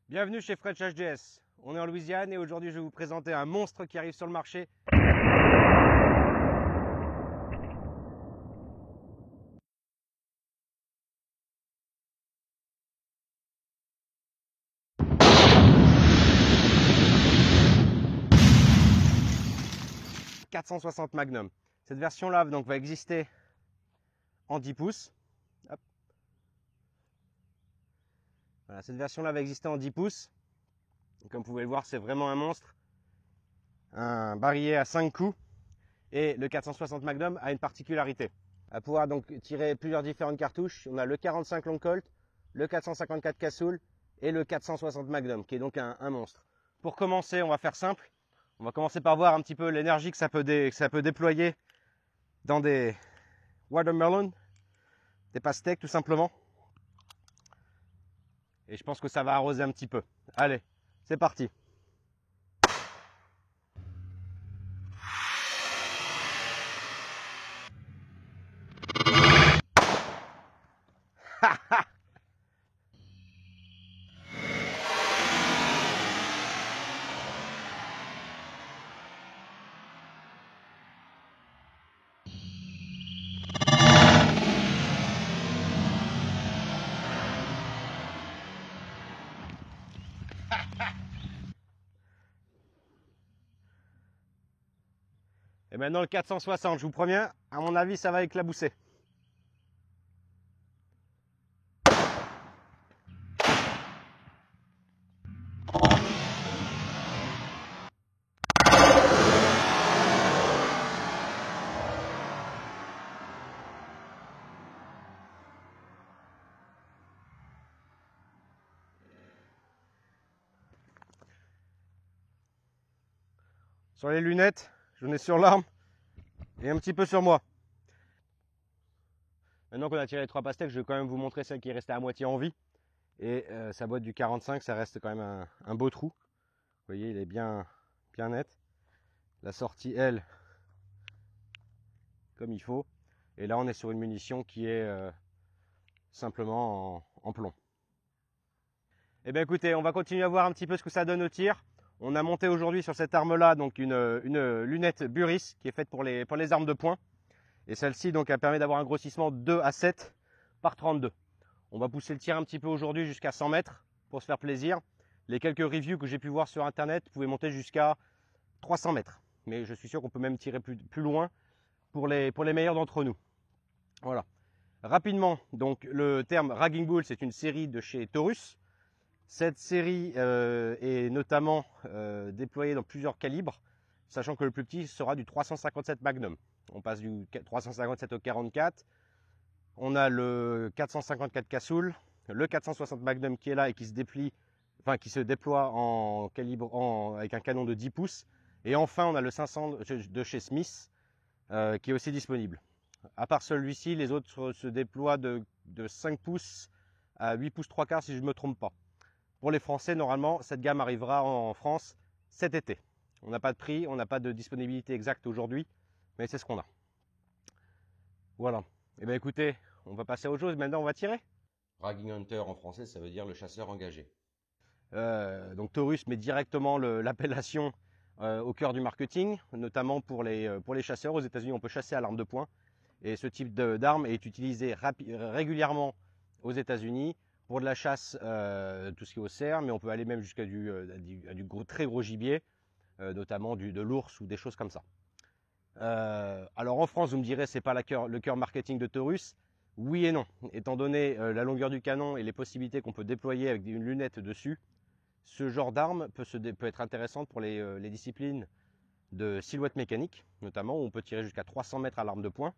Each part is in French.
Bienvenue chez French HDS. On est en Louisiane et aujourd'hui je vais vous présenter un monstre qui arrive sur le marché. « 460 Magnum. Cette version-là donc va exister en 10 pouces. Hop. Voilà, cette version-là va exister en 10 pouces. Comme vous pouvez le voir, c'est vraiment un monstre. Un barillet à 5 coups. Et le 460 Magnum a une particularité. À pouvoir donc tirer plusieurs différentes cartouches. On a le 45 Long Colt, le 454 Casoul et le 460 Magnum, qui est donc un monstre. Pour commencer, on va faire simple. On va commencer par voir un petit peu l'énergie que ça peut déployer dans des watermelon, des pastèques tout simplement. Et je pense que ça va arroser un petit peu. Allez, c'est parti. Et maintenant le 460, je vous préviens, à mon avis ça va éclabousser. Sur les lunettes, j'en ai sur l'arme et un petit peu sur moi. Maintenant qu'on a tiré les 3 pastèques, je vais quand même vous montrer celle qui est restée à moitié en vie. Et sa boîte du 45, ça reste quand même un beau trou. Vous voyez, il est bien net. La sortie, elle, comme il faut. Et là, on est sur une munition qui est simplement en plomb. Eh bien écoutez, on va continuer à voir un petit peu ce que ça donne au tir. On a monté aujourd'hui sur cette arme-là donc une lunette Buris qui est faite pour les armes de poing. Et celle-ci donc elle permet d'avoir un grossissement de 2 à 7 par 32. On va pousser le tir un petit peu aujourd'hui jusqu'à 100 mètres pour se faire plaisir. Les quelques reviews que j'ai pu voir sur internet pouvaient monter jusqu'à 300 mètres. Mais je suis sûr qu'on peut même tirer plus loin pour les meilleurs d'entre nous. Voilà. Rapidement, donc le terme Ragging Bull, c'est une série de chez Taurus. Cette série est notamment déployée dans plusieurs calibres, sachant que le plus petit sera du 357 Magnum. On passe du 357 au 44. On a le 454 Casoul, le 460 Magnum qui est là et qui se déploie en calibre avec un canon de 10 pouces. Et enfin, on a le 500 de chez Smith qui est aussi disponible. À part celui-ci, les autres se déploient de 5 pouces à 8 pouces 3 quarts si je ne me trompe pas. Pour les Français, normalement, cette gamme arrivera en France cet été. On n'a pas de prix, on n'a pas de disponibilité exacte aujourd'hui, mais c'est ce qu'on a. Voilà. Eh bien écoutez, on va passer à autre chose, maintenant on va tirer. Ragging Hunter en français, ça veut dire le chasseur engagé. Donc Taurus met directement l'appellation au cœur du marketing, notamment pour les chasseurs. Aux États-Unis, on peut chasser à l'arme de poing. Et ce type d'arme est utilisé régulièrement aux États-Unis pour de la chasse, tout ce qui est au cerf, mais on peut aller même jusqu'à du très gros gibier, notamment de l'ours ou des choses comme ça. Alors en France, vous me direz, c'est pas le cœur marketing de Taurus. Oui et non. Étant donné la longueur du canon et les possibilités qu'on peut déployer avec une lunette dessus, ce genre d'arme peut être intéressante pour les disciplines de silhouette mécanique, notamment où on peut tirer jusqu'à 300 mètres à l'arme de poing.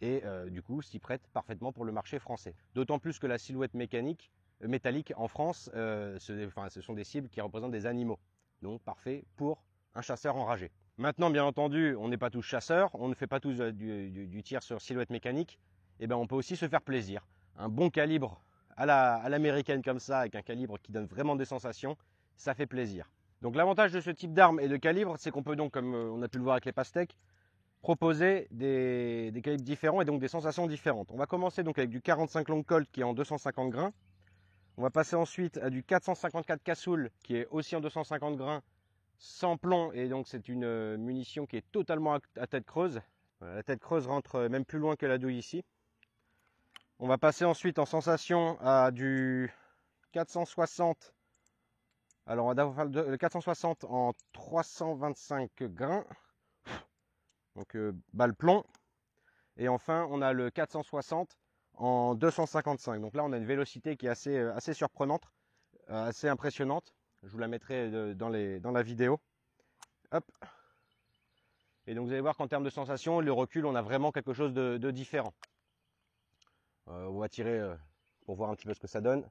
Et du coup s'y prête parfaitement pour le marché français. D'autant plus que la silhouette métallique en France, ce sont des cibles qui représentent des animaux. Donc parfait pour un chasseur enragé. Maintenant, bien entendu, on n'est pas tous chasseurs, on ne fait pas tous du tir sur silhouette mécanique. Et bien on peut aussi se faire plaisir. Un bon calibre à l'américaine comme ça, avec un calibre qui donne vraiment des sensations, ça fait plaisir. Donc l'avantage de ce type d'arme et de calibre, c'est qu'on peut donc, comme on a pu le voir avec les pastèques, proposer des calibres différents et donc des sensations différentes. On va commencer donc avec du 45 Long Colt qui est en 250 grains. On va passer ensuite à du 454 Casoul qui est aussi en 250 grains sans plomb, et donc c'est une munition qui est totalement à tête creuse. Voilà, la tête creuse rentre même plus loin que la douille ici. On va passer ensuite en sensation à du 460. Alors on va faire le 460 en 325 grains, donc balle plomb. Et enfin on a le 460 en 255. Donc là on a une vélocité qui est assez surprenante, assez impressionnante. Je vous la mettrai dans la vidéo. Hop. Et donc vous allez voir qu'en termes de sensation, le recul, on a vraiment quelque chose de différent. On va tirer pour voir un petit peu ce que ça donne.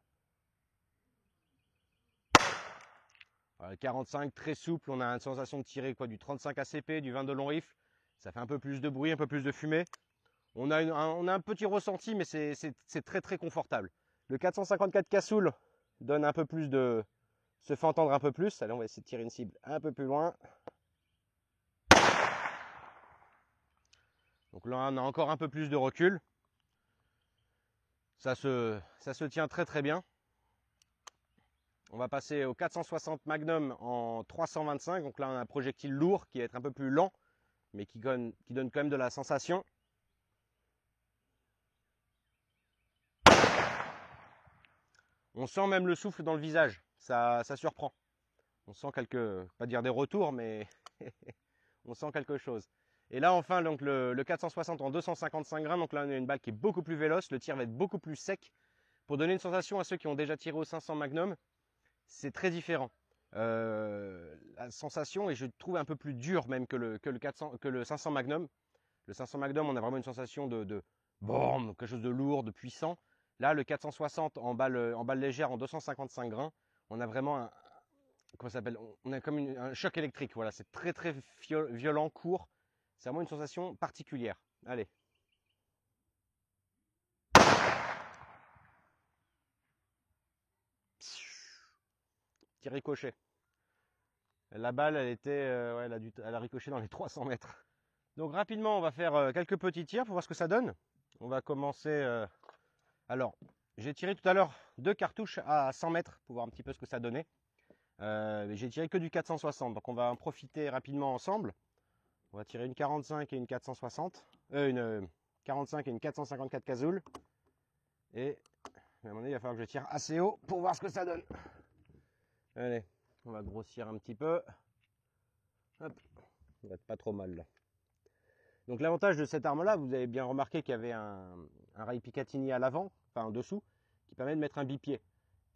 Voilà, 45, très souple, on a une sensation de tirer quoi, du 35 ACP, du 22 long rifle. Ça fait un peu plus de bruit, un peu plus de fumée. On a un petit ressenti, mais c'est très confortable. Le 454 Casoul donne un peu plus de... se fait entendre un peu plus. Allez, on va essayer de tirer une cible un peu plus loin. Donc là, on a encore un peu plus de recul. Ça se tient très bien. On va passer au 460 Magnum en 325. Donc là, on a un projectile lourd qui va être un peu plus lent, mais qui donne quand même de la sensation. On sent même le souffle dans le visage. Ça surprend. On sent pas dire des retours, mais on sent quelque chose. Et là, enfin, donc le 460 en 255 grains. Donc là, on a une balle qui est beaucoup plus véloce. Le tir va être beaucoup plus sec. Pour donner une sensation à ceux qui ont déjà tiré au 500 Magnum, c'est très différent. La sensation est, je trouve, un peu plus dure même que le 500 Magnum. Le 500 Magnum, on a vraiment une sensation de boum, quelque chose de lourd, de puissant. Là, le 460 en balle légère en 255 grains, on a vraiment comment ça s'appelle, on a comme un choc électrique. Voilà, c'est très violent, court. C'est vraiment une sensation particulière. Allez. Petit ricochet. La balle, elle a ricoché dans les 300 mètres. Donc rapidement, on va faire quelques petits tirs pour voir ce que ça donne. On va commencer. Alors, j'ai tiré tout à l'heure 2 cartouches à 100 mètres pour voir un petit peu ce que ça donnait. J'ai tiré que du 460, donc on va en profiter rapidement ensemble. On va tirer une 45 et une 460. Une 45 et une 454 Casoul. Et à un moment donné, il va falloir que je tire assez haut pour voir ce que ça donne. Allez, on va grossir un petit peu. Hop, ça va être pas trop mal là. Donc l'avantage de cette arme là, vous avez bien remarqué qu'il y avait un rail Picatinny à l'avant, enfin en dessous, qui permet de mettre un bipied.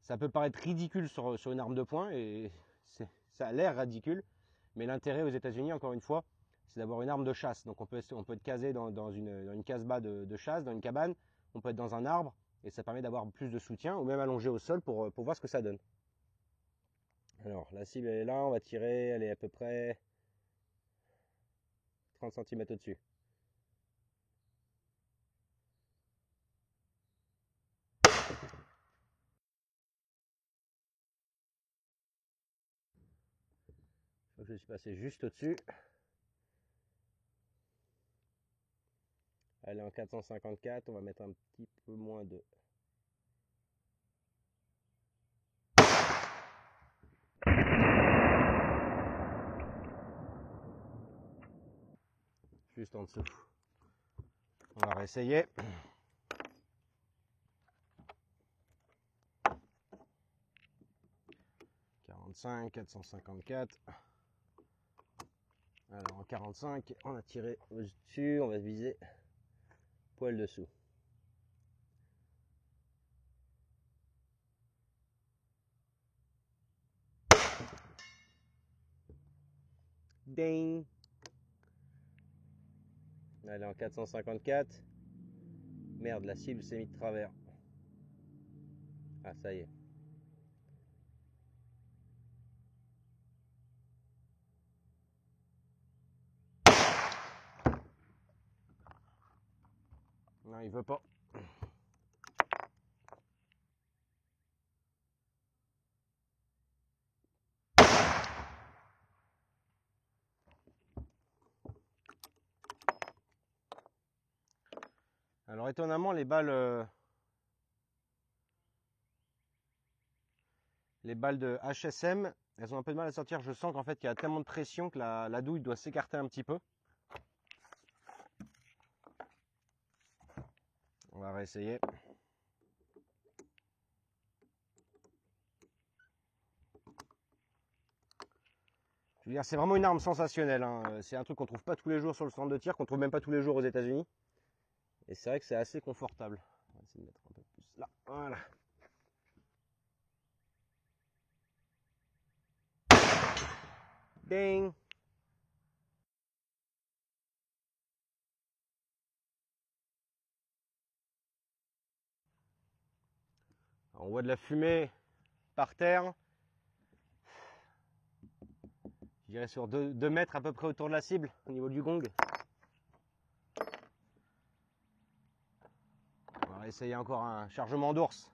Ça peut paraître ridicule sur une arme de poing, et ça a l'air ridicule, mais l'intérêt aux États-Unis, encore une fois, c'est d'avoir une arme de chasse. Donc on peut être casé dans une casbah de chasse, dans une cabane, on peut être dans un arbre, et ça permet d'avoir plus de soutien, ou même allongé au sol pour voir ce que ça donne. Alors la cible elle est là, on va tirer, elle est à peu près 30 cm au-dessus. Je suis passé juste au-dessus. Elle est en 454, on va mettre un petit peu moins de... Juste en dessous. On va réessayer. « 454. Alors en 45, on a tiré au-dessus, on va viser poil dessous. Ding. Elle est en 454. Merde, la cible s'est mise de travers. Ah, ça y est. Non, il veut pas. Alors étonnamment, les balles les balles de HSM, elles ont un peu de mal à sortir. Je sens qu'en fait il y a tellement de pression que la douille doit s'écarter un petit peu. On va réessayer. Je veux dire, c'est vraiment une arme sensationnelle, hein. C'est un truc qu'on trouve pas tous les jours sur le stand de tir, qu'on trouve même pas tous les jours aux États-Unis. Et c'est vrai que c'est assez confortable. On va essayer de mettre un peu plus là. Voilà. Ding. On voit de la fumée par terre. Je dirais sur 2 mètres à peu près autour de la cible, au niveau du gong. On va essayer encore un chargement d'ours.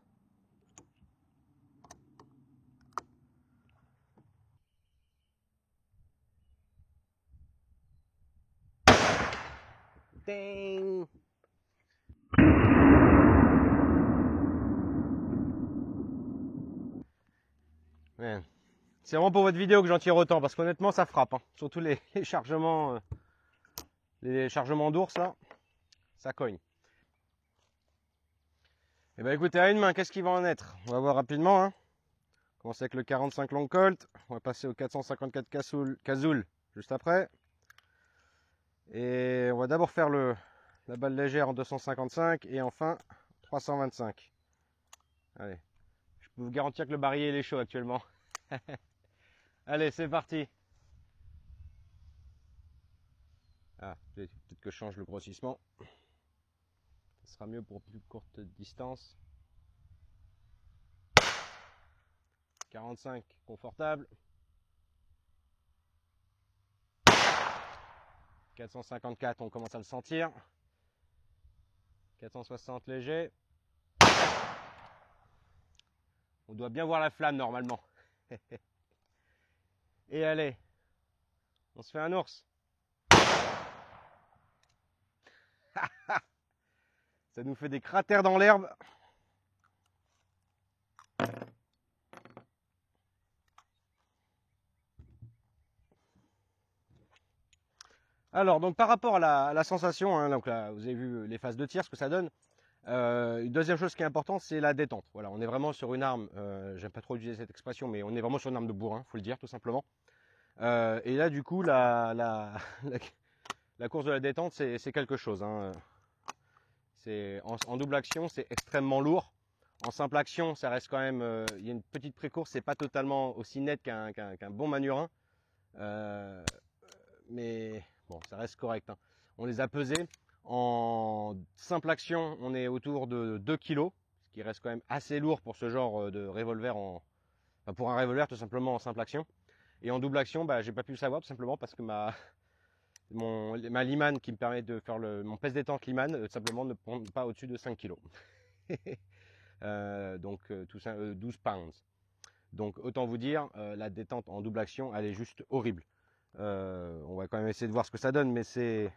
Ding. Ouais. C'est vraiment pour votre vidéo que j'en tire autant, parce qu'honnêtement ça frappe, hein. Surtout les chargements d'ours là, ça cogne. Et ben écoutez, à une main, qu'est-ce qui va en être? On va voir rapidement, hein. On commence avec le 45 Long Colt, on va passer au 454 Cazul juste après. Et on va d'abord faire la balle légère en 255 et enfin 325. Allez, je peux vous garantir que le barillet il est chaud actuellement. Allez, c'est parti. Ah, peut-être que je change le grossissement. Ce sera mieux pour plus courte distance. 45, confortable. 454, on commence à le sentir. 460 léger. On doit bien voir la flamme normalement. Et allez, on se fait un ours. Ça nous fait des cratères dans l'herbe. Alors, donc par rapport à la sensation, hein, donc là, vous avez vu les phases de tir, ce que ça donne. Une deuxième chose qui est importante, c'est la détente. Voilà, on est vraiment sur une arme, j'aime pas trop utiliser cette expression, mais on est vraiment sur une arme de bourrin, faut le dire tout simplement. Et là, du coup, la course de la détente, c'est quelque chose, hein. En double action, c'est extrêmement lourd. En simple action, ça reste quand même, il y a une petite pré-course, c'est pas totalement aussi net qu'un bon manurin. Mais bon, ça reste correct, hein. On les a pesés. En simple action, on est autour de 2 kg, ce qui reste quand même assez lourd pour ce genre de revolver, enfin pour un revolver tout simplement en simple action. Et en double action, bah, j'ai pas pu le savoir tout simplement parce que ma Liman qui me permet de faire mon pèse détente Liman, tout simplement ne prend pas au-dessus de 5 kg. Donc 12 pounds. Donc autant vous dire, la détente en double action, elle est juste horrible. On va quand même essayer de voir ce que ça donne, mais c'est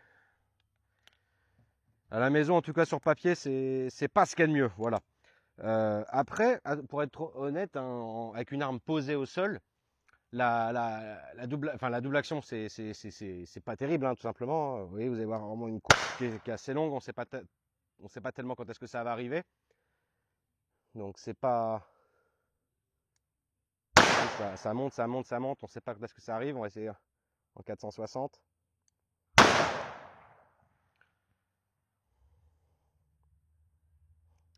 à la maison, en tout cas sur papier, c'est pas ce qu'il y a de mieux. Voilà. Après, pour être honnête, hein, avec une arme posée au sol, la double action, c'est pas terrible, hein, tout simplement. Vous voyez, vous allez voir vraiment une course qui est assez longue. On sait pas tellement quand est-ce que ça va arriver. Donc c'est pas, ça monte, ça monte, ça monte. On sait pas quand est-ce que ça arrive. On va essayer en 460.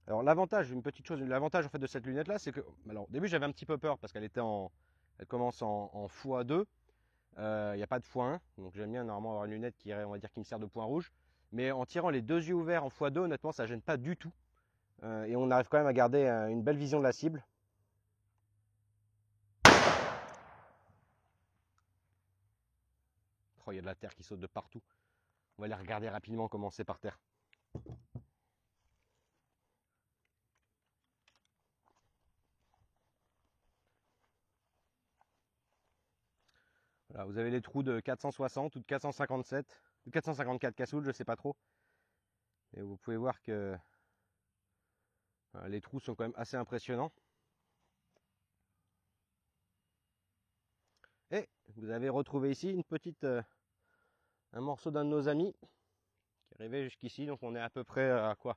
Alors l'avantage, une petite chose, l'avantage en fait de cette lunette là, c'est que, alors au début j'avais un petit peu peur parce elle commence en x2, il n'y a pas de x1, donc j'aime bien normalement avoir une lunette qui, on va dire, qui me sert de point rouge, mais en tirant les deux yeux ouverts en x2, honnêtement ça gêne pas du tout, et on arrive quand même à garder une belle vision de la cible. Oh, il y a de la terre qui saute de partout, on va aller regarder rapidement comment c'est par terre. Voilà, vous avez les trous de 460 ou de 457, de 454 cassoul, je sais pas trop. Et vous pouvez voir que les trous sont quand même assez impressionnants. vous avez retrouvé ici une petite, un morceau d'un de nos amis qui est arrivé jusqu'ici. Donc on est à peu près à quoi?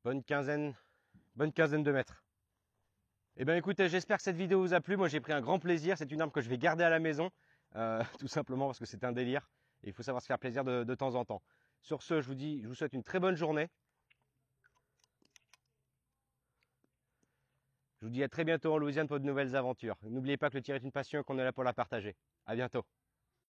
Bonne quinzaine de mètres. Eh bien écoutez, j'espère que cette vidéo vous a plu. Moi j'ai pris un grand plaisir. C'est une arme que je vais garder à la maison, tout simplement parce que c'est un délire. Et il faut savoir se faire plaisir de temps en temps. Sur ce, je vous souhaite une très bonne journée. Je vous dis à très bientôt en Louisiane pour de nouvelles aventures. N'oubliez pas que le tir est une passion et qu'on est là pour la partager. À bientôt.